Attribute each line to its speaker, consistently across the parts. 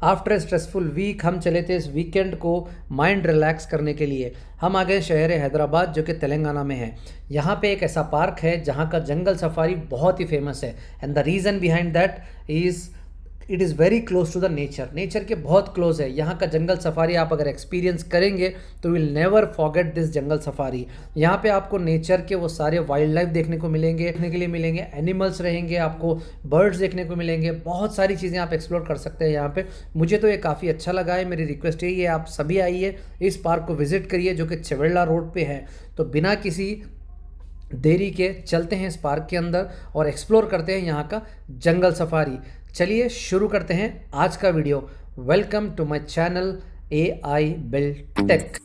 Speaker 1: After a stressful week हम चले थे इस वीकेंड को माइंड रिलैक्स करने के लिए। हम आ गए शहर हैदराबाद जो कि तेलंगाना में है। यहाँ पे एक ऐसा पार्क है जहाँ का जंगल सफारी बहुत ही फेमस है and the reason behind that is it is very close to the nature के बहुत क्लोज है। यहाँ का जंगल सफारी आप अगर एक्सपीरियंस करेंगे तो विल नेवर फॉरगेट दिस जंगल सफारी। यहाँ पे आपको नेचर के वो सारे वाइल्ड लाइफ देखने को मिलेंगे, देखने के लिए मिलेंगे, एनिमल्स रहेंगे, आपको बर्ड्स देखने को मिलेंगे, बहुत सारी चीज़ें आप एक्सप्लोर कर सकते हैं यहाँ पे। मुझे तो ये काफ़ी अच्छा लगा है। मेरी रिक्वेस्ट यही है, आप सभी आइए, इस पार्क को विजिट करिए जो कि चवेला रोड पे है। तो बिना किसी देरी के चलते हैं इस पार्क के अंदर और एक्सप्लोर करते हैं यहाँ का जंगल सफारी। चलिए शुरू करते हैं आज का video. Welcome to my channel AI build tech.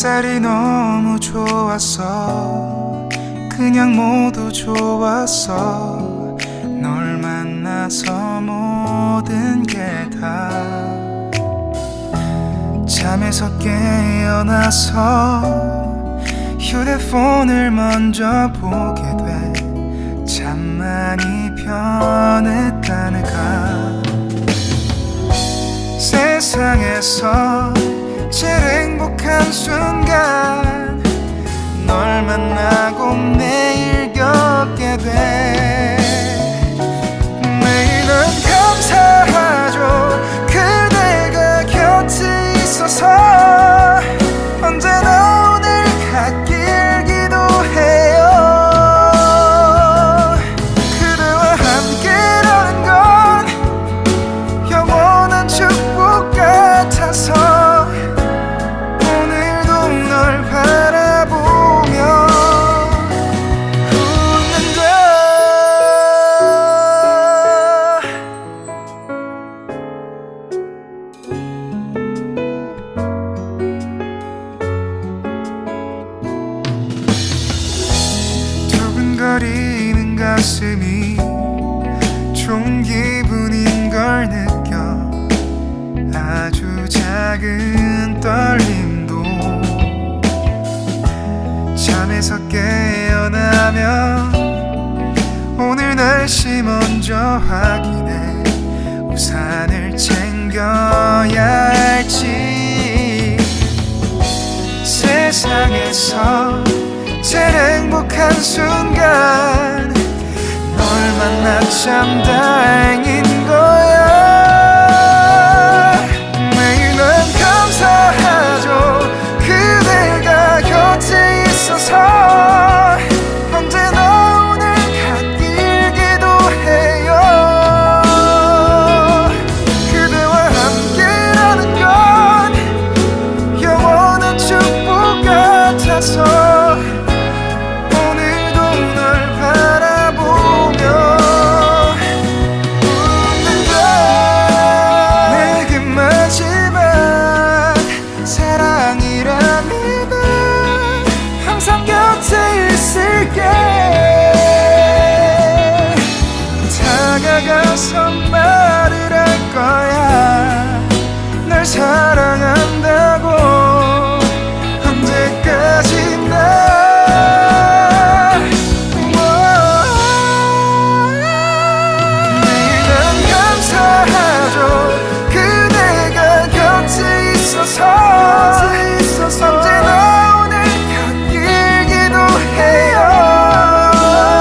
Speaker 2: 햇살이 너무 좋았어. 그냥 모두 좋았어. 널 만나서 모든 게 다. 잠에서 깨어나서 휴대폰을 먼저 보게 돼. 참 많이 변했다네가. 세상에서 제일 행복한 순간 널 만나고 매일 겪게 돼. 매일은 감사하죠. 그대가 곁에 있어서. 언제나 오늘 같길 기도해요. 그대와 함께라는 건 영원한 축복 같아서 오늘도 널 바라보며 웃는다. 두근거리는 가슴이 좋은 기분인 걸 느껴. 아주 작은 떨림도. 잠에서 깨어나면 오늘 날씨 먼저 확인해. 우산을 챙겨야 할지. 세상에서 제일 행복한 순간 널 만나 참 다행인 거야.